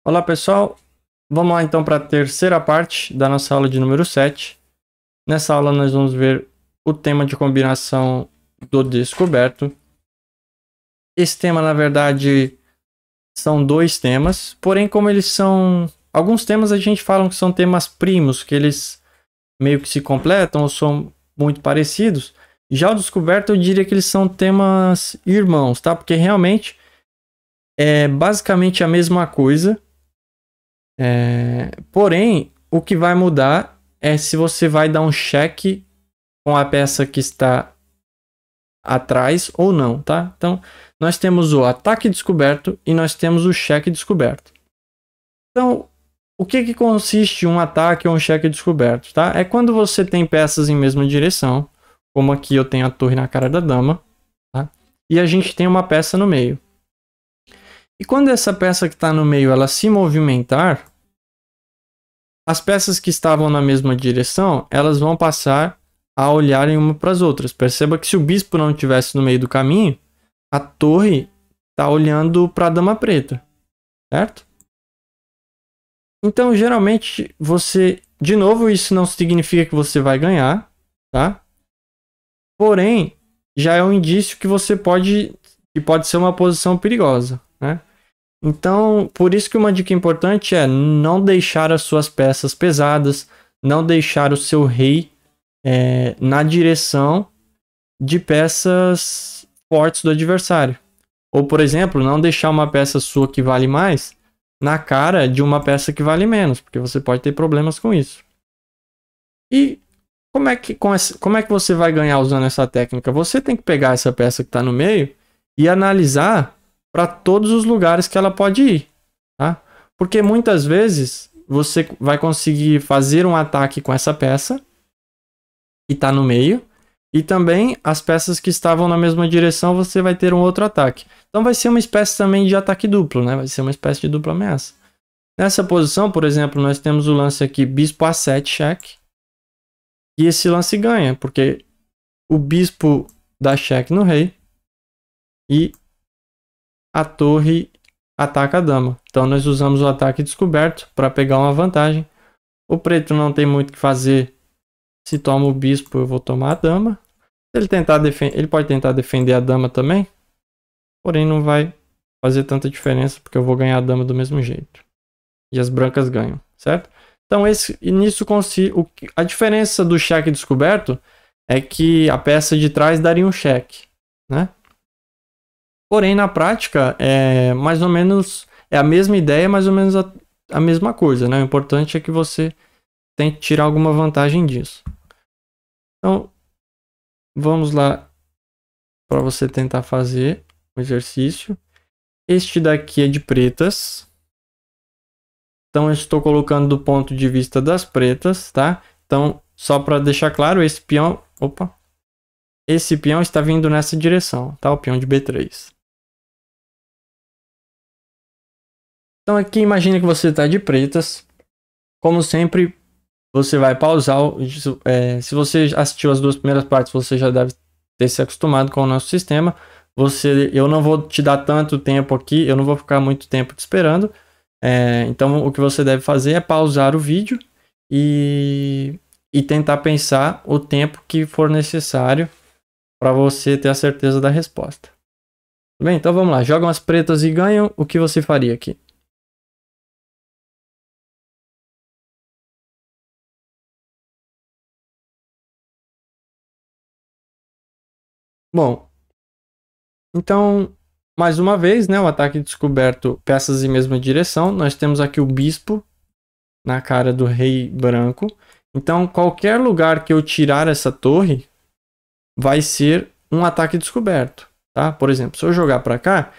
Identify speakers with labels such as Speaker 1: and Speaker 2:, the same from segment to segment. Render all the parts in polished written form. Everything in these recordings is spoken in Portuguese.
Speaker 1: Olá pessoal, vamos lá então para a terceira parte da nossa aula de número 7. Nessa aula nós vamos ver o tema de combinação do descoberto. Esse tema na verdade são dois temas, porém como eles são... Alguns temas a gente fala que são temas primos, que eles meio que se completam ou são muito parecidos. Já o descoberto eu diria que eles são temas irmãos, tá? Porque realmente é basicamente a mesma coisa. Porém, o que vai mudar é se você vai dar um check com a peça que está atrás ou não, tá? Então, nós temos o ataque descoberto e nós temos o cheque descoberto. Então, o que consiste um ataque ou um cheque descoberto, tá? É quando você tem peças em mesma direção, como aqui eu tenho a torre na cara da dama, tá? E a gente tem uma peça no meio. E quando essa peça que está no meio ela se movimentar, as peças que estavam na mesma direção, elas vão passar a olharem uma para as outras. Perceba que se o bispo não estivesse no meio do caminho, a torre está olhando para a dama preta, certo? Então, geralmente, você... De novo, isso não significa que você vai ganhar, tá? Porém, já é um indício que você pode ser uma posição perigosa, né? Então, por isso que uma dica importante é não deixar as suas peças pesadas, não deixar o seu rei na direção de peças fortes do adversário. Ou, por exemplo, não deixar uma peça sua que vale mais na cara de uma peça que vale menos, porque você pode ter problemas com isso. E como é que você vai ganhar usando essa técnica? Você tem que pegar essa peça que está no meio e analisar para todos os lugares que ela pode ir, tá? Porque muitas vezes você vai conseguir fazer um ataque com essa peça que está no meio e também as peças que estavam na mesma direção você vai ter um outro ataque. Então vai ser uma espécie também de ataque duplo, né? Vai ser uma espécie de dupla ameaça. Nessa posição, por exemplo, nós temos o lance aqui bispo A7 cheque e esse lance ganha porque o bispo dá cheque no rei e a torre ataca a dama. Então nós usamos o ataque descoberto para pegar uma vantagem. O preto não tem muito o que fazer. Se toma o bispo, eu vou tomar a dama. Ele pode tentar defender a dama também. Porém não vai fazer tanta diferença porque eu vou ganhar a dama do mesmo jeito. E as brancas ganham, certo? Então a diferença do cheque descoberto é que a peça de trás daria um cheque, né? Porém, na prática, é mais ou menos a mesma ideia, mais ou menos a mesma coisa, né? O importante é que você tente tirar alguma vantagem disso. Então, vamos lá para você tentar fazer o exercício. Este daqui é de pretas. Então, eu estou colocando do ponto de vista das pretas, tá? Então, só para deixar claro, esse peão está vindo nessa direção, tá? O peão de B3. Então aqui imagine que você está de pretas. Como sempre, você vai pausar. Se você assistiu as duas primeiras partes, você já deve ter se acostumado com o nosso sistema. Eu não vou te dar tanto tempo aqui, eu não vou ficar muito tempo te esperando. Então o que você deve fazer é pausar o vídeo e tentar pensar o tempo que for necessário para você ter a certeza da resposta. Tudo bem? Então vamos lá. Jogam as pretas e ganham. O que você faria aqui? Bom, então, mais uma vez, né, o ataque descoberto, peças em mesma direção. Nós temos aqui o bispo na cara do rei branco. Então, qualquer lugar que eu tirar essa torre vai ser um ataque descoberto, tá? Por exemplo, se eu jogar para cá,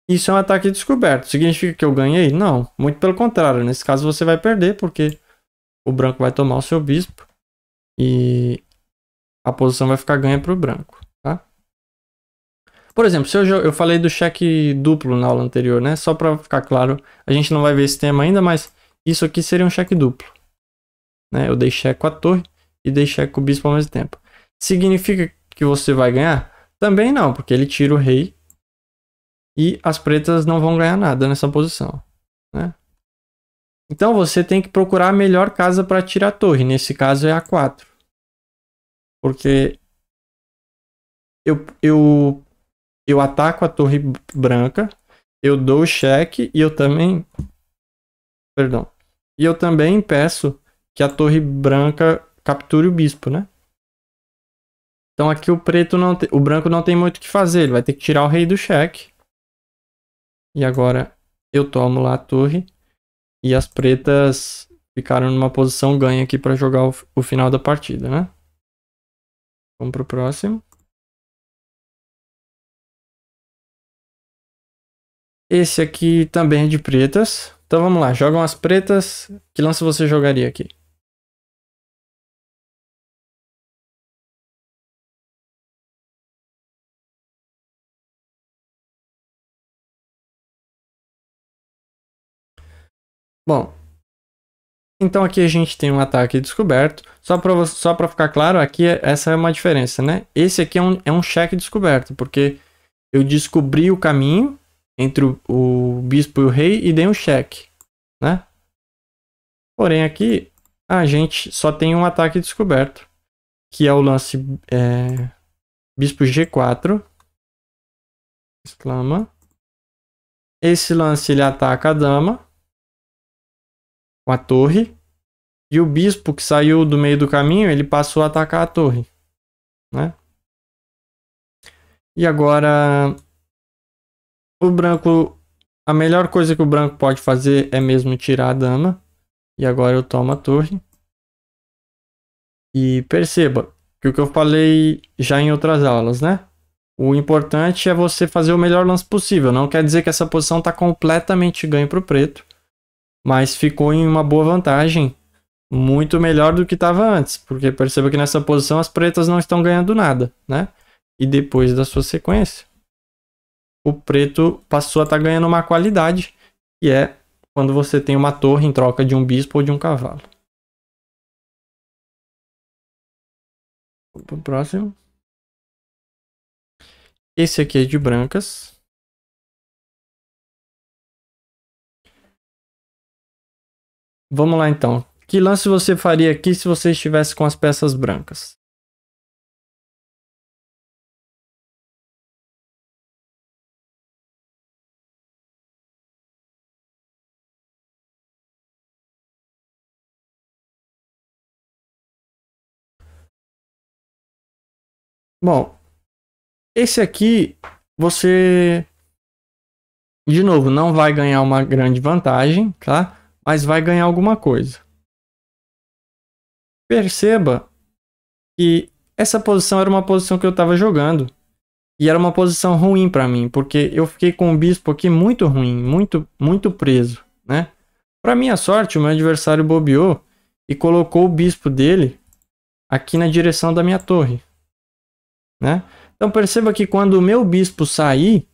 Speaker 1: isso é um ataque descoberto. Significa que eu ganhei? Não, muito pelo contrário. Nesse caso você vai perder, porque o branco vai tomar o seu bispo e a posição vai ficar ganha para o branco. Por exemplo, se eu falei do cheque duplo na aula anterior, né? Só para ficar claro, a gente não vai ver esse tema ainda, mas isso aqui seria um cheque duplo, né? Eu dei cheque com a torre e dei cheque com o bispo ao mesmo tempo. Significa que você vai ganhar? Também não, porque ele tira o rei e as pretas não vão ganhar nada nessa posição, né? Então você tem que procurar a melhor casa para tirar a torre. Nesse caso é a 4. Porque eu ataco a torre branca, eu dou o cheque e eu também... Perdão. E eu também peço que a torre branca capture o bispo, né? Então aqui o branco não tem muito o que fazer, ele vai ter que tirar o rei do cheque. E agora eu tomo lá a torre e as pretas ficaram numa posição ganha aqui para jogar o final da partida, né? Vamos pro próximo. Esse aqui também é de pretas. Então vamos lá, jogam as pretas. Que lance você jogaria aqui? Bom, então aqui a gente tem um ataque descoberto. Só para ficar claro, aqui essa é uma diferença, né? Esse aqui é um cheque descoberto, porque eu descobri o caminho entre o bispo e o rei e dei um cheque, né? Porém aqui a gente só tem um ataque descoberto, que é o lance bispo G4. Exclama. Esse lance ele ataca a dama com a torre. E o bispo que saiu do meio do caminho, ele passou a atacar a torre, né? E agora o branco, a melhor coisa que o branco pode fazer é mesmo tirar a dama. E agora eu tomo a torre. E perceba que o que eu falei já em outras aulas, né? O importante é você fazer o melhor lance possível. Não quer dizer que essa posição está completamente ganha para o preto, mas ficou em uma boa vantagem. Muito melhor do que estava antes, porque perceba que nessa posição as pretas não estão ganhando nada, né? E depois da sua sequência, o preto passou a estar ganhando uma qualidade, que é quando você tem uma torre em troca de um bispo ou de um cavalo. Vamos pro próximo. Esse aqui é de brancas. Vamos lá então. Que lance você faria aqui se você estivesse com as peças brancas? Bom, esse aqui você, de novo, não vai ganhar uma grande vantagem, tá? Mas vai ganhar alguma coisa. Perceba que essa posição era uma posição que eu estava jogando. E era uma posição ruim para mim, porque eu fiquei com o bispo aqui muito ruim, muito preso, né? Para minha sorte, o meu adversário bobeou e colocou o bispo dele aqui na direção da minha torre, né? Então perceba que quando o meu bispo sair,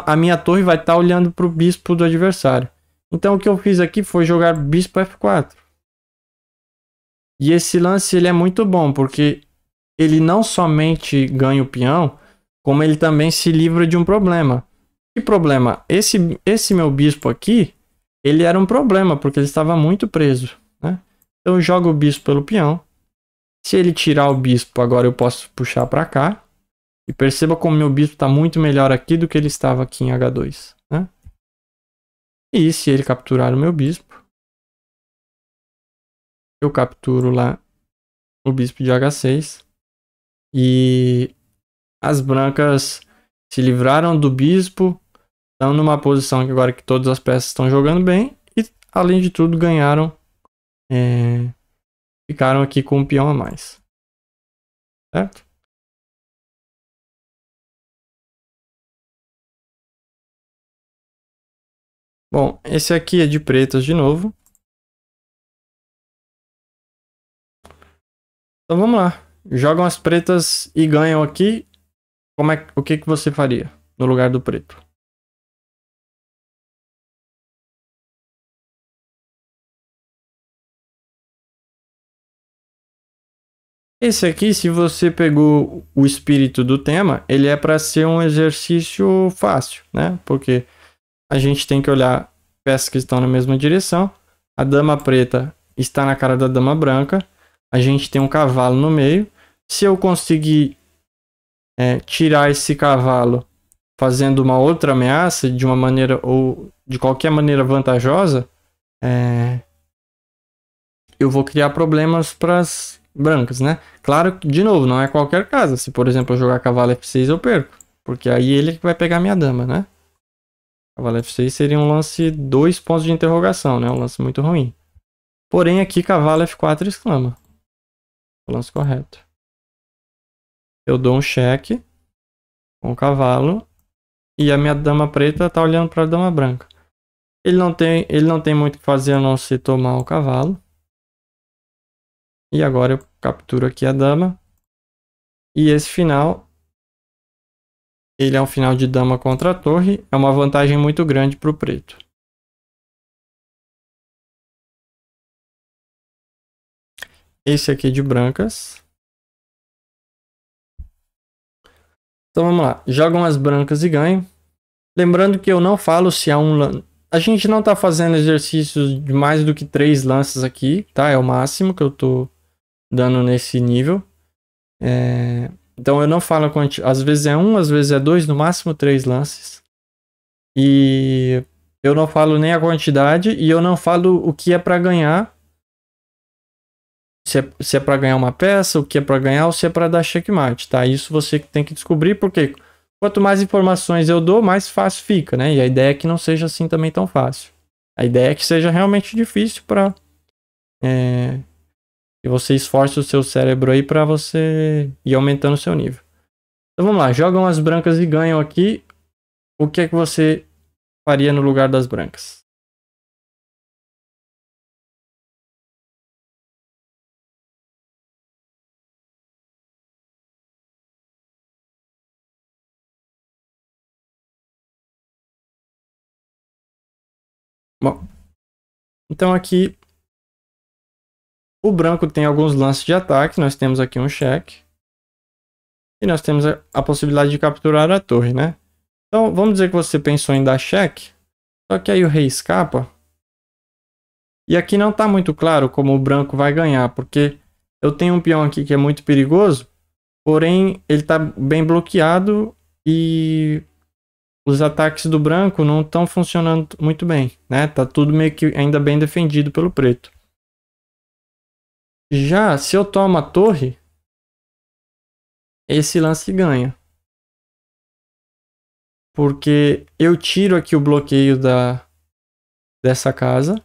Speaker 1: a minha torre vai estar olhando para o bispo do adversário. Então o que eu fiz aqui foi jogar bispo F4. E esse lance ele é muito bom, porque ele não somente ganha o peão, como ele também se livra de um problema. Que problema? Esse meu bispo aqui, ele era um problema, porque ele estava muito preso, né? Então eu jogo o bispo pelo peão. Se ele tirar o bispo, agora eu posso puxar para cá. E perceba como meu bispo está muito melhor aqui do que ele estava aqui em H2, né? E se ele capturar o meu bispo, eu capturo lá o bispo de H6. E as brancas se livraram do bispo, estão numa posição que agora que todas as peças estão jogando bem e, além de tudo, ganharam, ficaram aqui com um peão a mais, certo? Bom, esse aqui é de pretas de novo. Então vamos lá, jogam as pretas e ganham aqui. O que você faria no lugar do preto? Esse aqui, se você pegou o espírito do tema, ele é para ser um exercício fácil, né? Porque a gente tem que olhar peças que estão na mesma direção. A dama preta está na cara da dama branca. A gente tem um cavalo no meio. Se eu conseguir tirar esse cavalo fazendo uma outra ameaça de uma maneira ou de qualquer maneira vantajosa, eu vou criar problemas para as brancas, né? Claro que, de novo, não é qualquer casa. Se, por exemplo, eu jogar cavalo F6, eu perco. Porque aí ele vai pegar minha dama, né? Cavalo F6 seria um lance 2 pontos de interrogação, né? Um lance muito ruim. Porém, aqui cavalo F4 exclama. O lance correto. Eu dou um cheque com o cavalo e a minha dama preta tá olhando para a dama branca. Ele não tem muito o que fazer a não ser tomar o cavalo. E agora eu capturo aqui a dama. E esse final, ele é um final de dama contra a torre. É uma vantagem muito grande para o preto. Esse aqui é de brancas. Então vamos lá. Jogam as brancas e ganham. Lembrando que eu não falo se há um lance. A gente não tá fazendo exercícios de mais do que 3 lances aqui, tá? É o máximo que eu tô dando nesse nível. Então eu não falo às vezes é 1, às vezes é 2, no máximo 3 lances. E eu não falo nem a quantidade e eu não falo o que é para ganhar. Se é para ganhar uma peça, o que é para ganhar ou se é para dar checkmate, tá? Isso você tem que descobrir, porque quanto mais informações eu dou, mais fácil fica, né? E a ideia é que não seja assim também tão fácil. A ideia é que seja realmente difícil para que você esforce o seu cérebro aí para você ir aumentando o seu nível. Então vamos lá, jogam as brancas e ganham aqui. O que é que você faria no lugar das brancas? Bom, então aqui o branco tem alguns lances de ataque. Nós temos aqui um cheque. E nós temos a possibilidade de capturar a torre, né? Então, vamos dizer que você pensou em dar cheque. Só que aí o rei escapa. E aqui não está muito claro como o branco vai ganhar. Porque eu tenho um peão aqui que é muito perigoso. Porém, ele está bem bloqueado. E os ataques do branco não estão funcionando muito bem, né? Tá tudo meio que ainda bem defendido pelo preto. Já se eu tomo a torre, esse lance ganha. Porque eu tiro aqui o bloqueio dessa casa.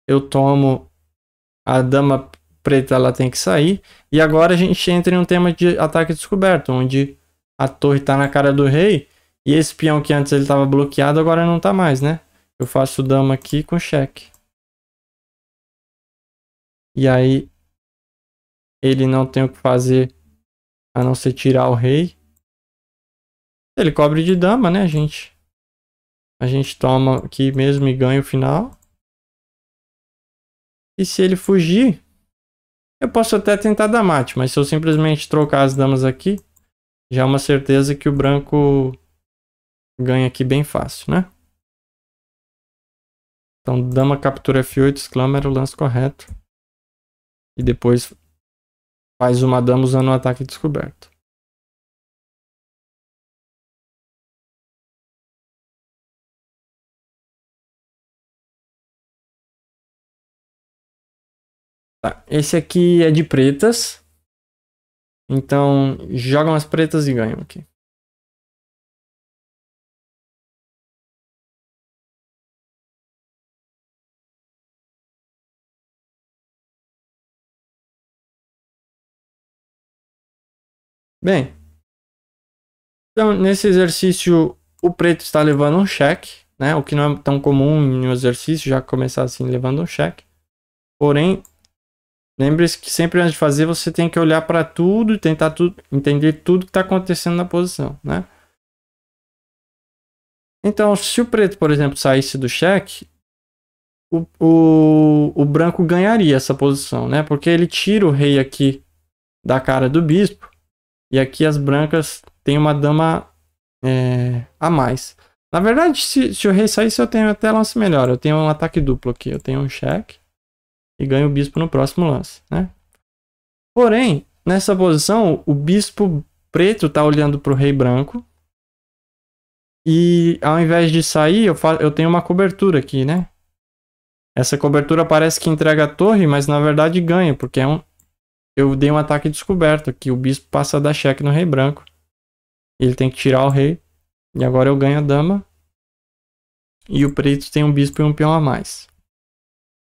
Speaker 1: Eu tomo a dama preta, ela tem que sair. E agora a gente entra em um tema de ataque descoberto, onde a torre está na cara do rei. E esse peão que antes ele estava bloqueado, agora não está mais, né? Eu faço dama aqui com cheque. E aí ele não tem o que fazer a não ser tirar o rei. Ele cobre de dama, né, gente? A gente toma aqui mesmo e ganha o final. E se ele fugir, eu posso até tentar dar mate, mas se eu simplesmente trocar as damas aqui, já é uma certeza que o branco ganha aqui bem fácil, né? Então, dama captura F8, exclama, era o lance correto. E depois faz uma dama usando o ataque descoberto. Tá, esse aqui é de pretas. Então, jogam as pretas e ganham aqui. Bem, então nesse exercício o preto está levando um cheque, né? O que não é tão comum em um exercício, já começar assim levando um cheque. Porém, lembre-se que sempre antes de fazer você tem que olhar para tudo e tentar entender tudo que está acontecendo na posição, né? Então, se o preto, por exemplo, saísse do cheque, o branco ganharia essa posição, né? Porque ele tira o rei aqui da cara do bispo. E aqui as brancas têm uma dama a mais. Na verdade, se o rei saísse, eu tenho até lance melhor. Eu tenho um ataque duplo aqui. Eu tenho um cheque e ganho o bispo no próximo lance, né? Porém, nessa posição, o bispo preto tá olhando pro rei branco. E ao invés de sair, eu tenho uma cobertura aqui, né? Essa cobertura parece que entrega a torre, mas na verdade ganha, porque eu dei um ataque descoberto aqui. O bispo passa a dar cheque no rei branco. Ele tem que tirar o rei. E agora eu ganho a dama. E o preto tem um bispo e um peão a mais.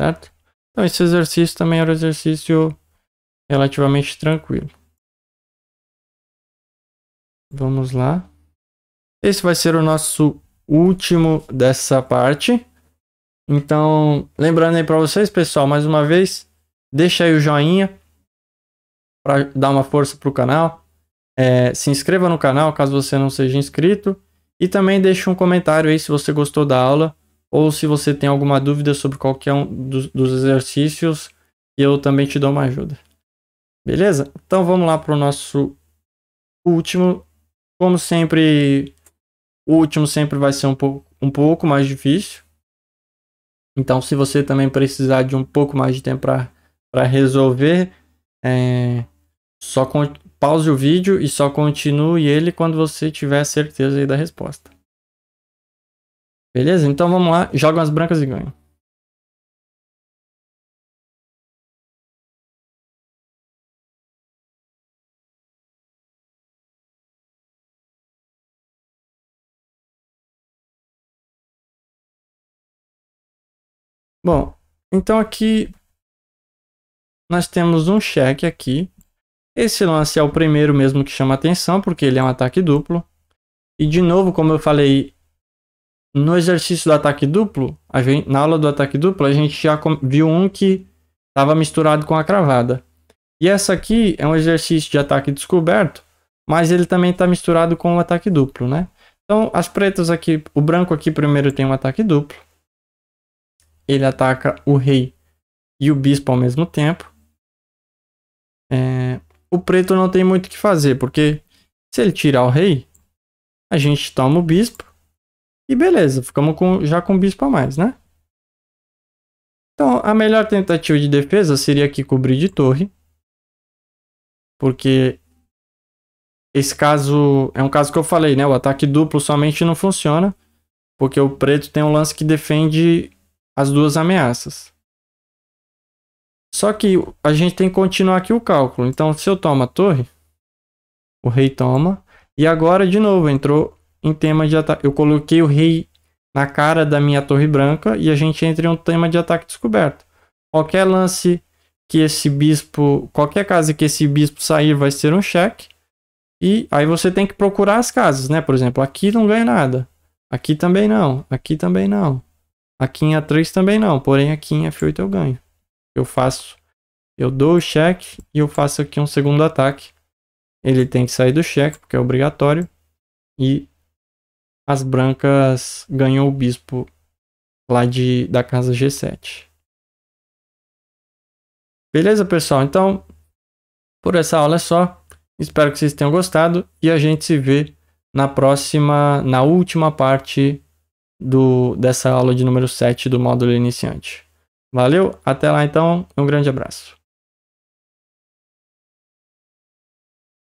Speaker 1: Certo? Então esse exercício também era um exercício relativamente tranquilo. Vamos lá. Esse vai ser o nosso último dessa parte. Então, lembrando aí para vocês, pessoal, mais uma vez, deixa aí o joinha para dar uma força pro canal. Se inscreva no canal caso você não seja inscrito. E também deixe um comentário aí se você gostou da aula ou se você tem alguma dúvida sobre qualquer um dos exercícios, e eu também te dou uma ajuda. Beleza? Então vamos lá para o nosso último. Como sempre, o último sempre vai ser um pouco mais difícil. Então, se você também precisar de um pouco mais de tempo para resolver, só pause o vídeo e só continue ele quando você tiver certeza aí da resposta. Beleza? Então vamos lá, jogam as brancas e ganham. Bom, então aqui nós temos um cheque aqui. Esse lance é o primeiro mesmo que chama atenção, porque ele é um ataque duplo. E de novo, como eu falei, no exercício do ataque duplo, na aula do ataque duplo, a gente já viu um que estava misturado com a cravada. E essa aqui é um exercício de ataque descoberto, mas ele também está misturado com o ataque duplo, né? Então, as pretas aqui, o branco aqui primeiro tem um ataque duplo. Ele ataca o rei e o bispo ao mesmo tempo. O preto não tem muito o que fazer, porque se ele tirar o rei, a gente toma o bispo e beleza, ficamos já com o bispo a mais, né? Então, a melhor tentativa de defesa seria aqui cobrir de torre, porque esse caso é um caso que eu falei, né? O ataque duplo somente não funciona, porque o preto tem um lance que defende as duas ameaças. Só que a gente tem que continuar aqui o cálculo. Então, se eu tomo a torre, o rei toma. E agora, de novo, entrou em tema de ataque. Eu coloquei o rei na cara da minha torre branca e a gente entra em um tema de ataque descoberto. Qualquer lance que esse bispo... Qualquer casa que esse bispo sair vai ser um cheque. E aí você tem que procurar as casas, né? Por exemplo, aqui não ganha nada. Aqui também não. Aqui também não. Aqui em A3 também não. Porém, aqui em F8 eu ganho. Eu dou o cheque e eu faço aqui um segundo ataque. Ele tem que sair do cheque, porque é obrigatório. E as brancas ganham o bispo lá da casa G7. Beleza, pessoal? Então, por essa aula é só. Espero que vocês tenham gostado. E a gente se vê na última parte dessa aula de número 7 do módulo iniciante. Valeu, até lá então, um grande abraço.